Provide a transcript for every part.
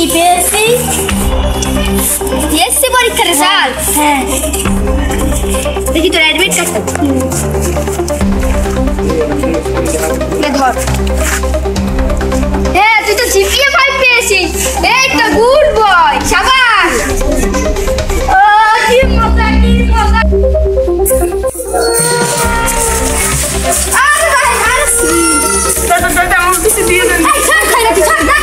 কি পেয়েছি? এসসি পরীক্ষার রেজাল্ট? হ্যাঁ। দেখি তোর অ্যাডমিট কার্ডটা। ধর। হ্যাঁ, তুই তো জিপিএ 5 পেয়েছিস। এই তো গুড বয়, শাবাশ। ও কি মজা, কি মজা। আরে ভাই, আরে দাদা আমার কিছু দিয়ে দেন। এই ছাড় খাইলা তুই ছাড় না।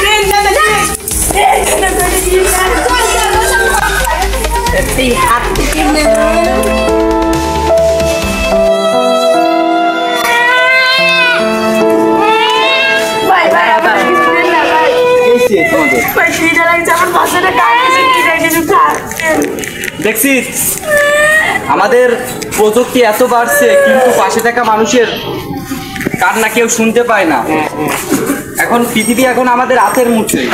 এই হাত থেকে নে। ভাই ভাই আমার কিছু দেন না ভাই। এইছে তোমাদের ভাই দিদা লাগছে আমার বাসাটা কাটছে কি রে কিছু খা। দেখছিস আমাদের প্রযুক্তি এত বাড়ছে কিন্তু পাশে থাকা মানুষের কান্না কেউ শুনতে পায় না। এখন পৃথিবী এখন আমাদের হাতের মুঠোয়।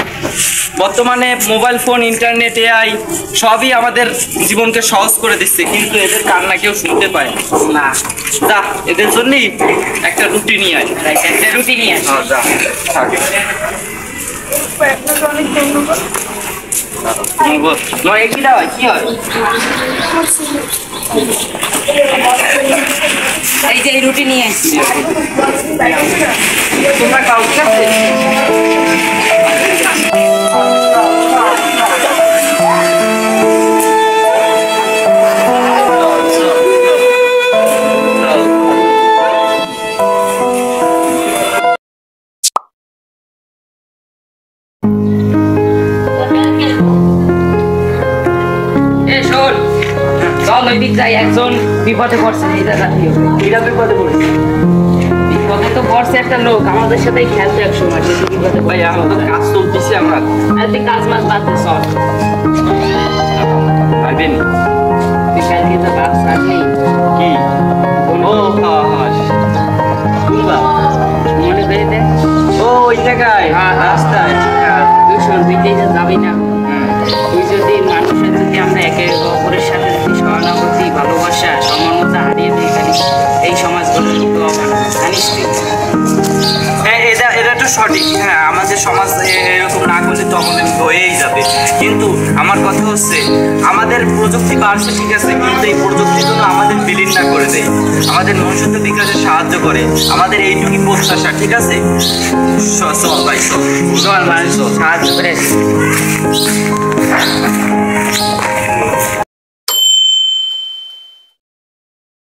বর্তমানে মোবাইল ফোন, ইন্টারনেট, এআই সবই আমাদের জীবনকে সহজ করে দিচ্ছে, কিন্তু এদের কান্না কেউ শুনতে পায় না। যা এদের জন্যই একটা রুটি নিয়ে আয়। একটা রুটি নিয়ে আয়। হ্যাঁ যা থাক। আপনাকে অনেক ধন্যবাদ। কি দাও কি হয়? এই যে রুটি নিয়ে আসছি। তোমরা খাও, ঠিক আছে? একজন বিপদে পড়ছে, বিপদে পড়েছে। বিপদে তো পড়ছে একটা লোক আমাদের সাথেই খেলতে এক সময়, সে বিপদে। ভাই আমাদের কাজ চলতেছে, আমরা তুই কাজ মাছ বাদ দে, চল ভাইবেন তুই কালকে তো বাস আসলি কি? ও মনে করে দে। ও ওই জায়গায় রাস্তায় তুই সর্বিতেই যাবি না। তুই যদি মানুষের যদি আমরা একে অপরের সাথে যদি সহানুভূতি, ভালোবাসা, সমানতা হারিয়ে দিই, এই সমাজগুলো কিন্তু জানিস তুই। হ্যাঁ এটা তো সঠিক। হ্যাঁ আমাদের সমাজ এরকম না করলে তো আমাদের হয়েই যাবে। কিন্তু আমার কথা হচ্ছে আমাদের প্রযুক্তি বাড়ছে ঠিক আছে, কিন্তু এই প্রযুক্তির জন্য আমাদের বিলীন না করে দেয়, আমাদের মনুষ্যত্ব বিকাশে সাহায্য করে। আমাদের এইটুকুই প্রত্যাশা, ঠিক আছে? চল ভাই চল, চল মানুষ সাহায্য করে